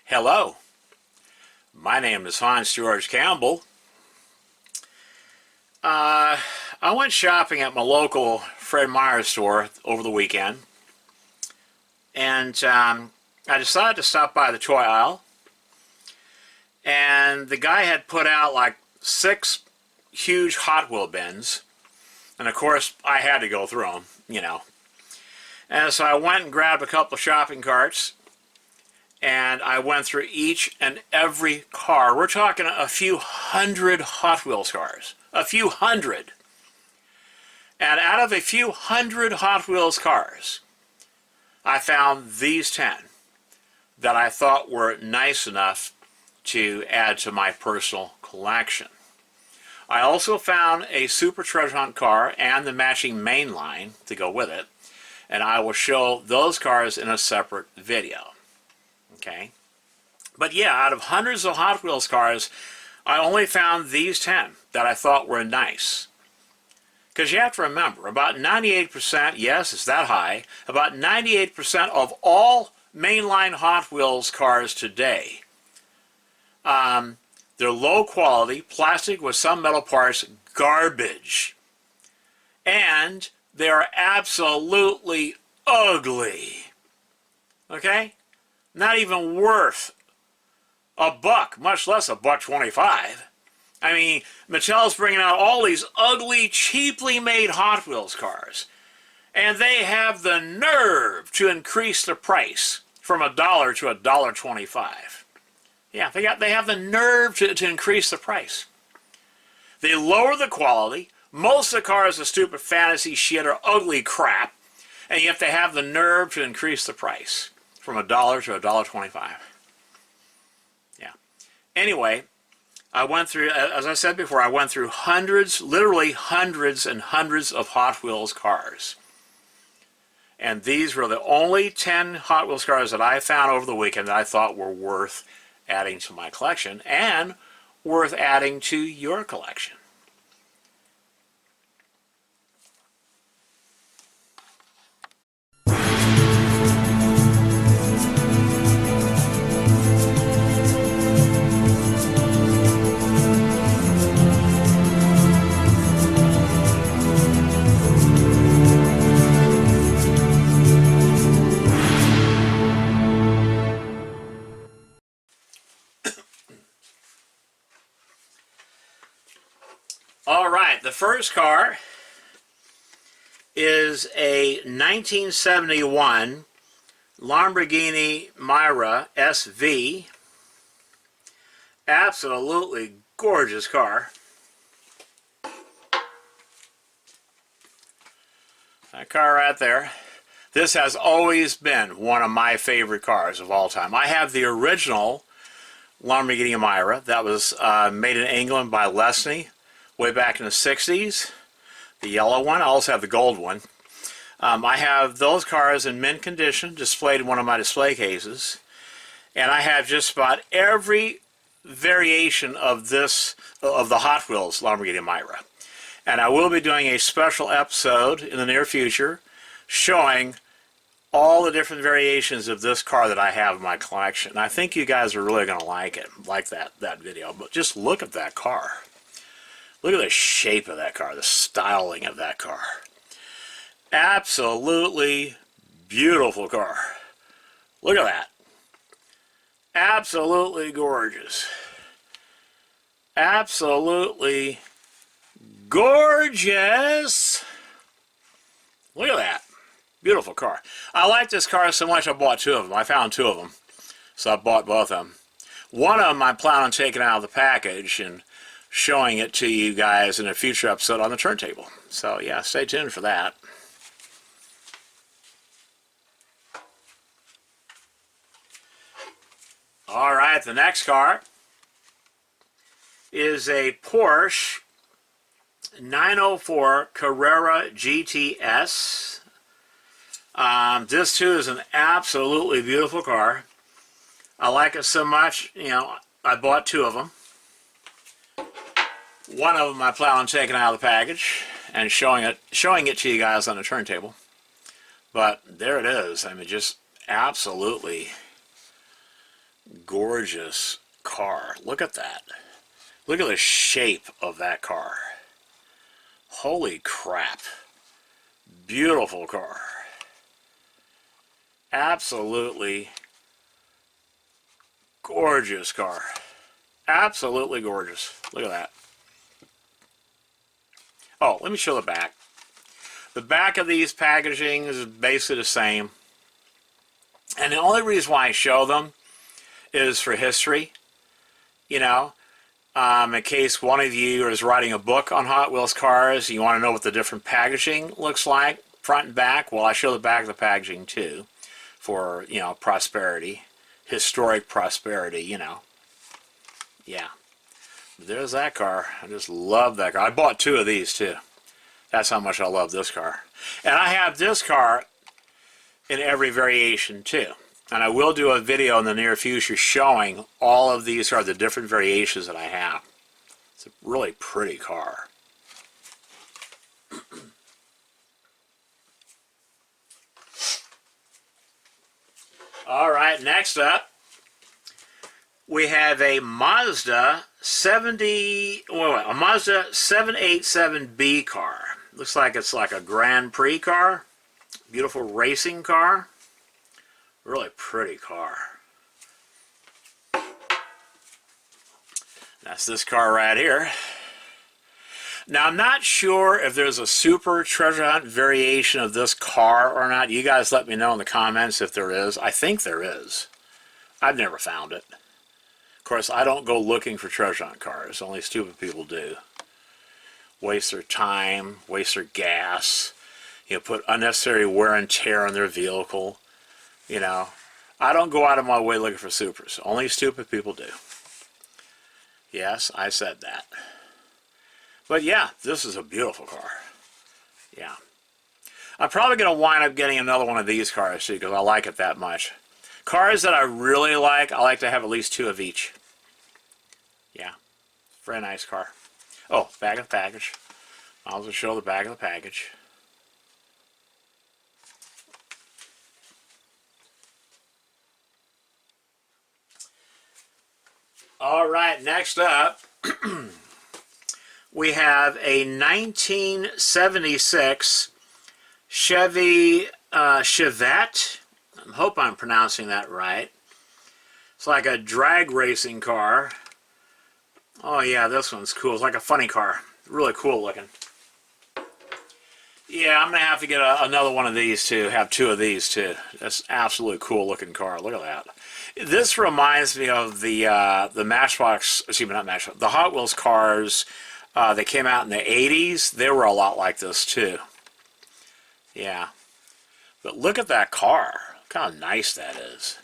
Hello, my name is Hans George Campbell. I went shopping at my local Fred Meyer store over the weekend, and I decided to stop by the toy aisle, and the guy had put out like 6 huge Hot Wheel bins, and of course I had to go through them, you know. And so I went and grabbed a couple of shopping carts, and I went through each and every car. We're talking a few hundred Hot Wheels cars. A few hundred. And out of a few hundred Hot Wheels cars, I found these 10 that I thought were nice enough to add to my personal collection. I also found a Super Treasure Hunt car and the matching main line to go with it, and I will show those cars in a separate video. Okay? But yeah, out of hundreds of Hot Wheels cars, I only found these 10 that I thought were nice. Because you have to remember, about 98%, yes, it's that high, about 98% of all mainline Hot Wheels cars today, they're low quality, plastic with some metal parts, garbage. And they're absolutely ugly. Okay? Not even worth $1, much less $1.25. I mean, Mattel's bringing out all these ugly, cheaply made Hot Wheels cars, and they have the nerve to increase the price from $1 to $1.25. Yeah, they have the nerve to increase the price. They lower the quality. Most of the cars are stupid fantasy shit or ugly crap, and you have to have the nerve to increase the price from $1 to $1.25. Yeah. Anyway, I went through, as I said before, I went through hundreds, literally hundreds and hundreds of Hot Wheels cars. And these were the only 10 Hot Wheels cars that I found over the weekend that I thought were worth adding to my collection and worth adding to your collection. All right, the first car is a 1971 Lamborghini Miura SV. Absolutely gorgeous car. That car right there. This has always been one of my favorite cars of all time. I have the original Lamborghini Miura that was made in England by Lesney way back in the 60s. The yellow one. I also have the gold one. I have those cars in mint condition displayed in one of my display cases. And I have just about every variation of the Hot Wheels Lamborghini Miura. And I will be doing a special episode in the near future showing all the different variations of this car that I have in my collection. And I think you guys are really going to like it, like that video. But just look at that car. Look at the shape of that car, the styling of that car. Absolutely beautiful car. Look at that. Absolutely gorgeous. Absolutely gorgeous. Look at that. Beautiful car. I like this car so much I bought 2 of them. I found 2 of them. So I bought both of them. One of them I plan on taking out of the package and showing it to you guys in a future episode on the turntable. So yeah, stay tuned for that. Alright, the next car is a Porsche 904 Carrera GTS. This too is an absolutely beautiful car. I like it so much, you know, I bought 2 of them. One of them I plan on taking out of the package and showing it to you guys on the turntable. But there it is. I mean, just absolutely gorgeous car. Look at that. Look at the shape of that car. Holy crap. Beautiful car. Absolutely gorgeous car. Absolutely gorgeous. Look at that. Oh, let me show the back. The back of these packaging is basically the same. And the only reason why I show them is for history. You know, in case one of you is writing a book on Hot Wheels cars, you want to know what the different packaging looks like, front and back. Well, I show the back of the packaging too, for, you know, prosperity, historic prosperity, you know. Yeah. There's that car. I just love that car. I bought 2 of these too. That's how much I love this car. And I have this car in every variation too. And I will do a video in the near future showing all of these are the different variations that I have. It's a really pretty car. Alright, next up we have a Mazda 787B car. Looks like it's like a Grand Prix car. Beautiful racing car. Really pretty car. That's this car right here. Now, I'm not sure if there's a super treasure hunt variation of this car or not. You guys let me know in the comments if there is. I think there is. I've never found it. Of course, I don't go looking for treasure hunt cars. Only stupid people do. Waste their time, waste their gas, you know, put unnecessary wear and tear on their vehicle. You know, I don't go out of my way looking for supers. Only stupid people do. Yes, I said that. But yeah, this is a beautiful car. Yeah. I'm probably going to wind up getting another one of these cars too, because I like it that much. Cars that I really like, I like to have at least 2 of each. Yeah. Very nice car. Oh, back of the package. I'll just show the back of the package. Alright, next up, we have a 1976 Chevy Chevette. I hope I'm pronouncing that right. It's like a drag racing car. Oh yeah, this one's cool. It's like a funny car. Really cool looking. Yeah, I'm going to have to get another one of these too. Have 2 of these too. That's absolutely cool looking car. Look at that. This reminds me of the Matchbox, excuse me, not Matchbox, the Hot Wheels cars that came out in the 80s. They were a lot like this too. Yeah. But look at that car. Look how nice that is.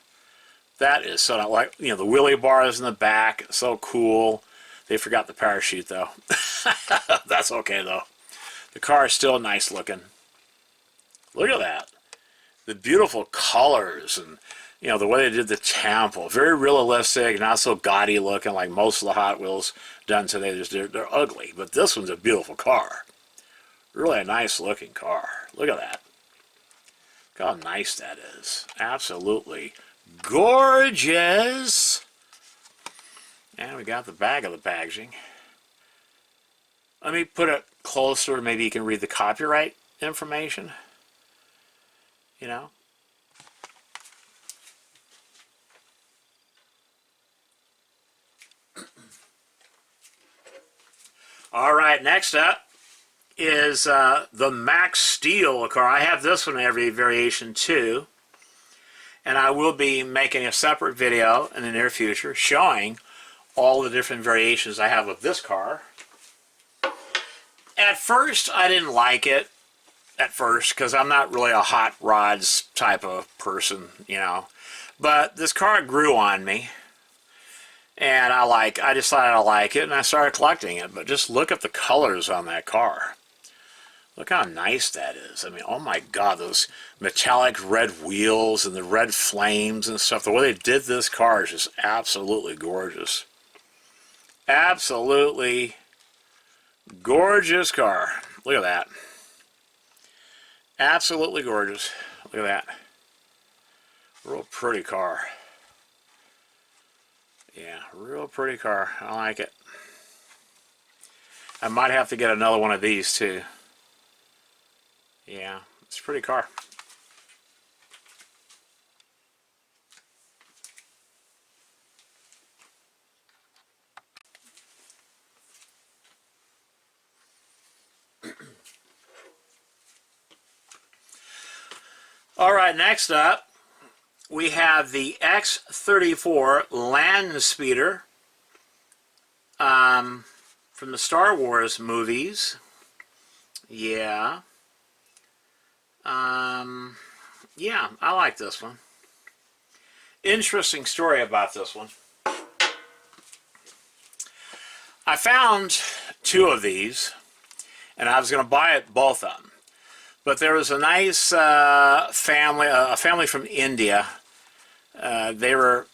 That is so, like, you know, the wheelie bars in the back. So cool. They forgot the parachute though. That's okay though. The car is still nice looking. Look at that. The beautiful colors and, you know, the way they did the temple. Very realistic, not so gaudy looking like most of the Hot Wheels done today. They're ugly, but this one's a beautiful car. Really a nice looking car. Look at that. Look how nice that is. Absolutely gorgeous. And we got the back of the packaging. Let me put it closer. Maybe you can read the copyright information. You know. All right, next up is the Max Steel car. I have this one in every variation too. And I will be making a separate video in the near future showing all the different variations I have of this car. At first, I didn't like it at first because I'm not really a hot rods type of person, you know. But this car grew on me. And I decided I like it and I started collecting it. But just look at the colors on that car. Look how nice that is. I mean, oh my God, those metallic red wheels and the red flames and stuff. The way they did this car is just absolutely gorgeous. Absolutely gorgeous car. Look at that. Absolutely gorgeous. Look at that. Real pretty car. Yeah, real pretty car. I like it. I might have to get another one of these too. Yeah, it's a pretty car. All right, next up, we have the X-34 Land Speeder from the Star Wars movies. Yeah. Yeah, I like this one. Interesting story about this one. I found two of these, and I was going to buy both of them. But there was a nice family, a family from India. They were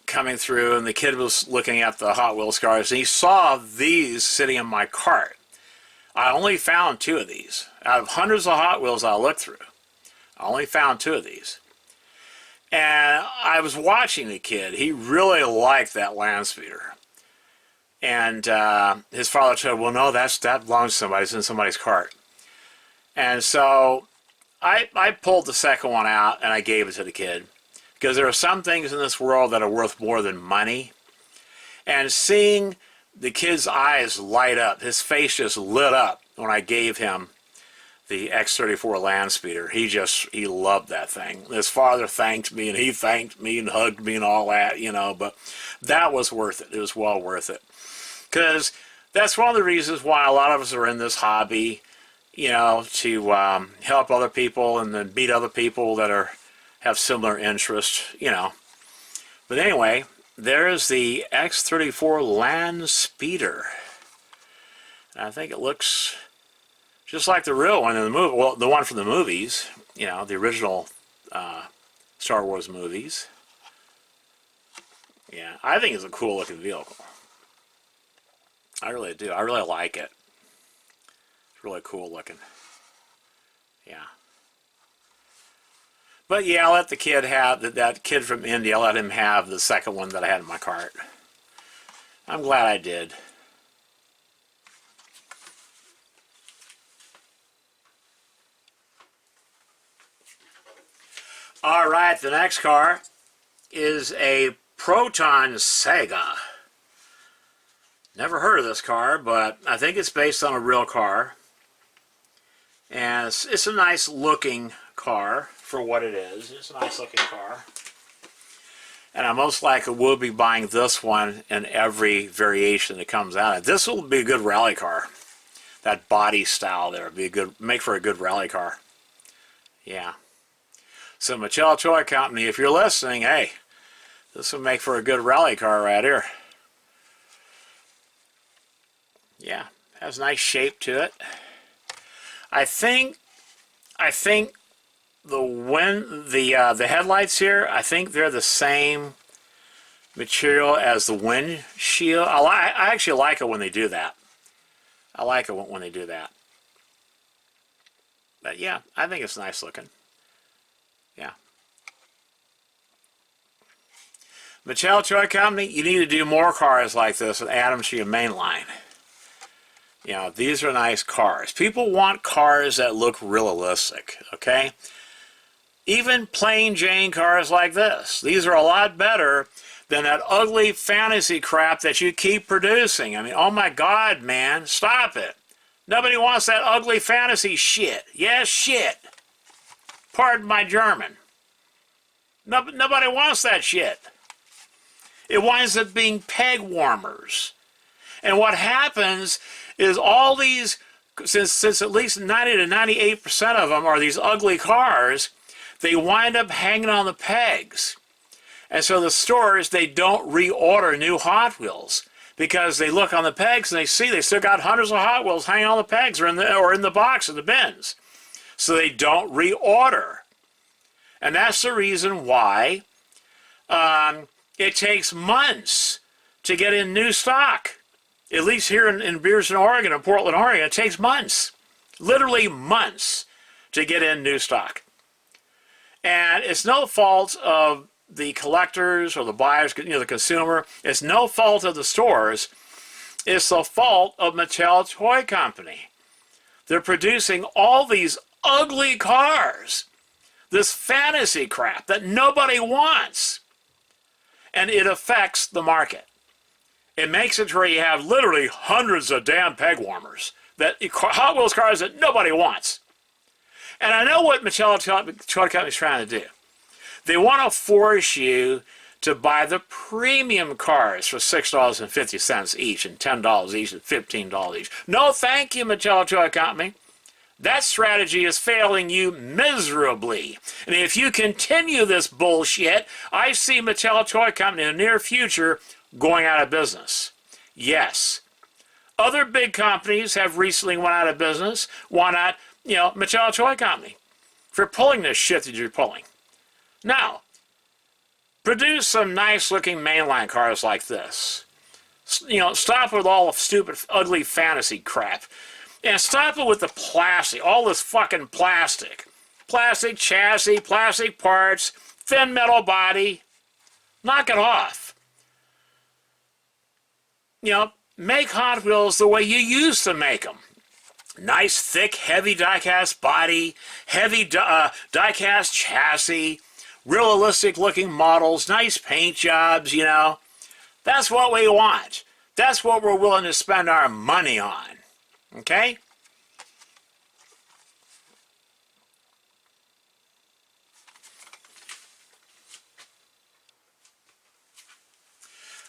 coming through, and the kid was looking at the Hot Wheels cars, and he saw these sitting in my cart. I only found two of these. Out of hundreds of Hot Wheels I looked through, I only found two of these. And I was watching the kid. He really liked that Land Speeder. And his father said, well, no, that belongs to somebody. It's in somebody's cart. And so I pulled the second one out, and I gave it to the kid. Because there are some things in this world that are worth more than money. And seeing the kid's eyes light up, his face just lit up when I gave him the X-34 Land Speeder. He loved that thing. His father thanked me, and he thanked me and hugged me and all that, you know. But that was worth it. It was well worth it. Because that's one of the reasons why a lot of us are in this hobby, you know, to help other people and then meet other people that have similar interests, you know. But anyway, there's the X-34 Land Speeder. I think it looks just like the real one in the movie. Well, the one from the movies, you know, the original Star Wars movies. Yeah, I think it's a cool looking vehicle. I really do. I really like it. It's really cool looking. Yeah. But yeah, I'll let the kid have, that kid from India, I'll let him have the second one that I had in my cart. I'm glad I did. Alright, the next car is a Proton Saga. Never heard of this car, but I think it's based on a real car. And it's a nice looking car for what it is. It's a nice looking car. And I most likely will be buying this one in every variation that comes out. This will be a good rally car. That body style there would be make for a good rally car. Yeah. So Mattel Toy Company, if you're listening, hey, this will make for a good rally car right here. Yeah, has a nice shape to it. I think the headlights here, I think they're the same material as the windshield. I actually like it when they do that. I like it when they do that. But yeah, I think it's nice looking. Yeah. Mattel Toy Company, you need to do more cars like this and add them to your main line. You know, these are nice cars. People want cars that look realistic, okay? Even plain Jane cars like this. These are a lot better than that ugly fantasy crap that you keep producing. I mean, oh my God, man, stop it. Nobody wants that ugly fantasy shit. Yes, shit. Pardon my German. Nobody wants that shit. It winds up being peg warmers. And what happens is all these, since at least 90 to 98% of them are these ugly cars, they wind up hanging on the pegs. And so the stores, they don't reorder new Hot Wheels because they look on the pegs and they see they still got hundreds of Hot Wheels hanging on the pegs or in the box in the bins. So they don't reorder. And that's the reason why it takes months to get in new stock. At least here in Beaverton, Oregon, in Portland, Oregon, it takes months. Literally months to get in new stock. And it's no fault of the collectors or the buyers, the consumer. It's no fault of the stores. It's the fault of Mattel Toy Company. They're producing all these ugly cars, this fantasy crap that nobody wants. And it affects the market. It makes it where you have literally hundreds of damn peg warmers, that Hot Wheels cars that nobody wants. And I know what Mattel Toy Company is trying to do. They want to force you to buy the premium cars for $6.50 each and $10 each and $15 each. No, thank you, Mattel Toy Company. That strategy is failing you miserably. And if you continue this bullshit, I see Mattel Toy Company in the near future going out of business. Yes. Other big companies have recently went out of business. Why not, Mattel Toy Company? For pulling this shit that you're pulling. Now, produce some nice-looking mainline cars like this. Stop with all the stupid, ugly fantasy crap. And stop it with the plastic, all this fucking plastic. Plastic chassis, plastic parts, thin metal body. Knock it off. Make Hot Wheels the way you used to make them. Nice, thick, heavy die-cast body, heavy die-cast chassis, realistic-looking models, nice paint jobs, That's what we want. That's what we're willing to spend our money on. Okay?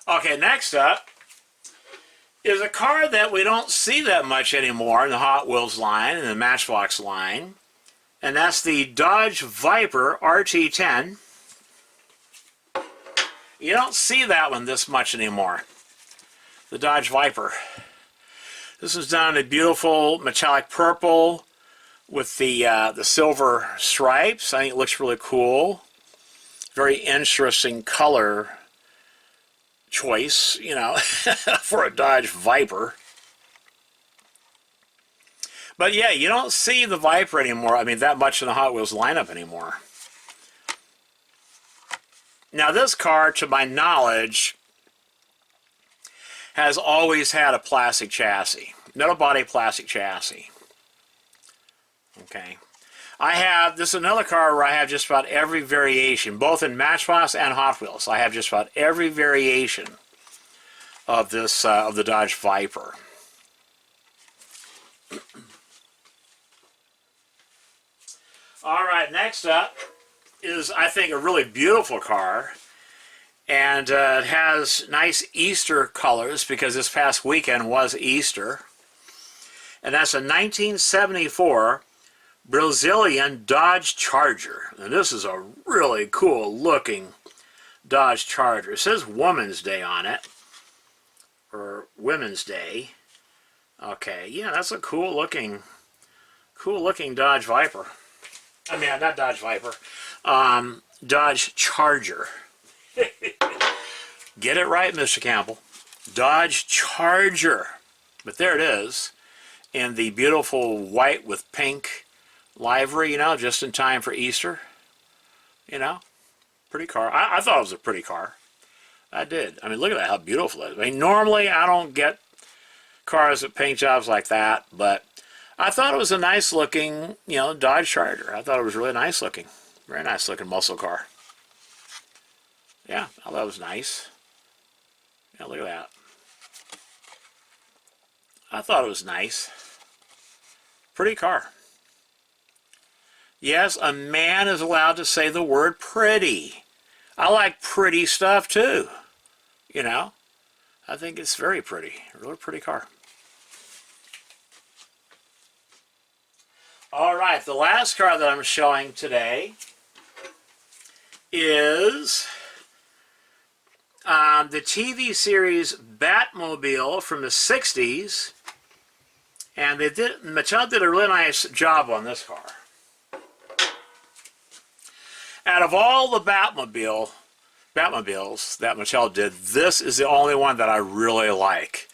Okay, next up is a car that we don't see that much anymore in the Hot Wheels line and the Matchbox line, and that's the Dodge Viper RT10. You don't see that one this much anymore. The Dodge Viper. This is done in a beautiful metallic purple with the silver stripes. I think it looks really cool. Very interesting color choice, for a Dodge Viper. But yeah, you don't see the Viper anymore. That much in the Hot Wheels lineup anymore. Now this car, to my knowledge, has always had a plastic chassis. Metal body plastic chassis. Okay. This is another car where I have just about every variation, both in Matchbox and Hot Wheels. I have just about every variation of this, of the Dodge Viper. All right, next up is, I think, a really beautiful car. And it has nice Easter colors because this past weekend was Easter. And that's a 1974 Brazilian Dodge Charger. And this is a really cool looking Dodge Charger. It says Woman's Day on it, or Women's Day. Okay, yeah, that's a cool looking Dodge Viper. Not Dodge Viper, Dodge Charger. Get it right, Mr. Campbell. Dodge Charger. But there it is, in the beautiful white with pink livery, just in time for Easter. Pretty car. I thought it was a pretty car. I did. Look at that, how beautiful it is. Normally I don't get cars with paint jobs like that, but I thought it was a nice looking, Dodge Charger. I thought it was really nice looking. Very nice looking muscle car. Yeah, I thought it was nice. Yeah, look at that. I thought it was nice. Pretty car. Yes, a man is allowed to say the word pretty. I like pretty stuff too. I think it's very pretty. A really pretty car. All right, the last car that I'm showing today is the TV series Batmobile from the 60s. And Mattel did a really nice job on this car. Out of all the Batmobiles that Mattel did, this is the only one that I really like.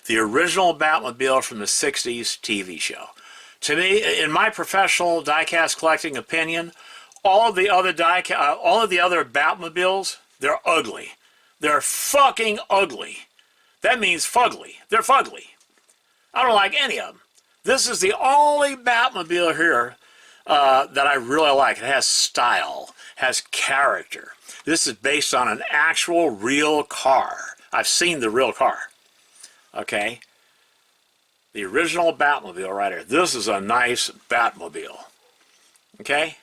The original Batmobile from the 60s TV show. To me, in my professional diecast collecting opinion, All of the other all of the other Batmobiles, they're ugly. They're fucking ugly. That means fugly. They're fugly. I don't like any of them. This is the only Batmobile here that I really like. It has style, has character. This is based on an actual real car. I've seen the real car. Okay? The original Batmobile right here. This is a nice Batmobile. Okay?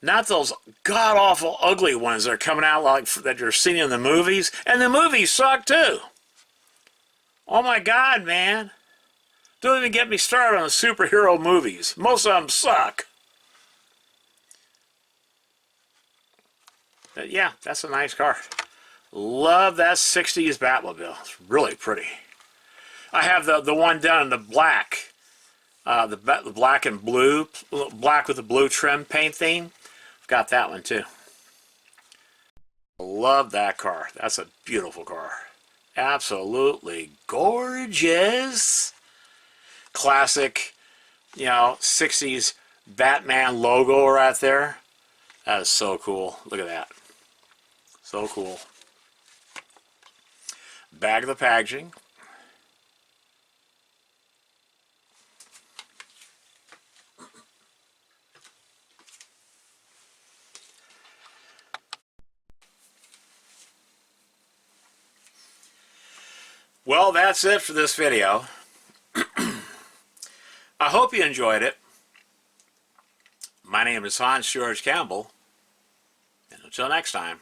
Not those god-awful ugly ones that are coming out like that you're seeing in the movies. And the movies suck too. Oh my God, man. Don't even get me started on the superhero movies. Most of them suck. But yeah, that's a nice car. Love that 60s Batmobile. It's really pretty. I have the one down in the black. The black and blue. Black with the blue trim paint theme. I've got that one too. Love that car. That's a beautiful car. Absolutely gorgeous. Classic, 60s Batman logo right there. That is so cool. Look at that. So cool. Back of the packaging. Well, that's it for this video. I hope you enjoyed it. My name is Hans George Campbell, and until next time.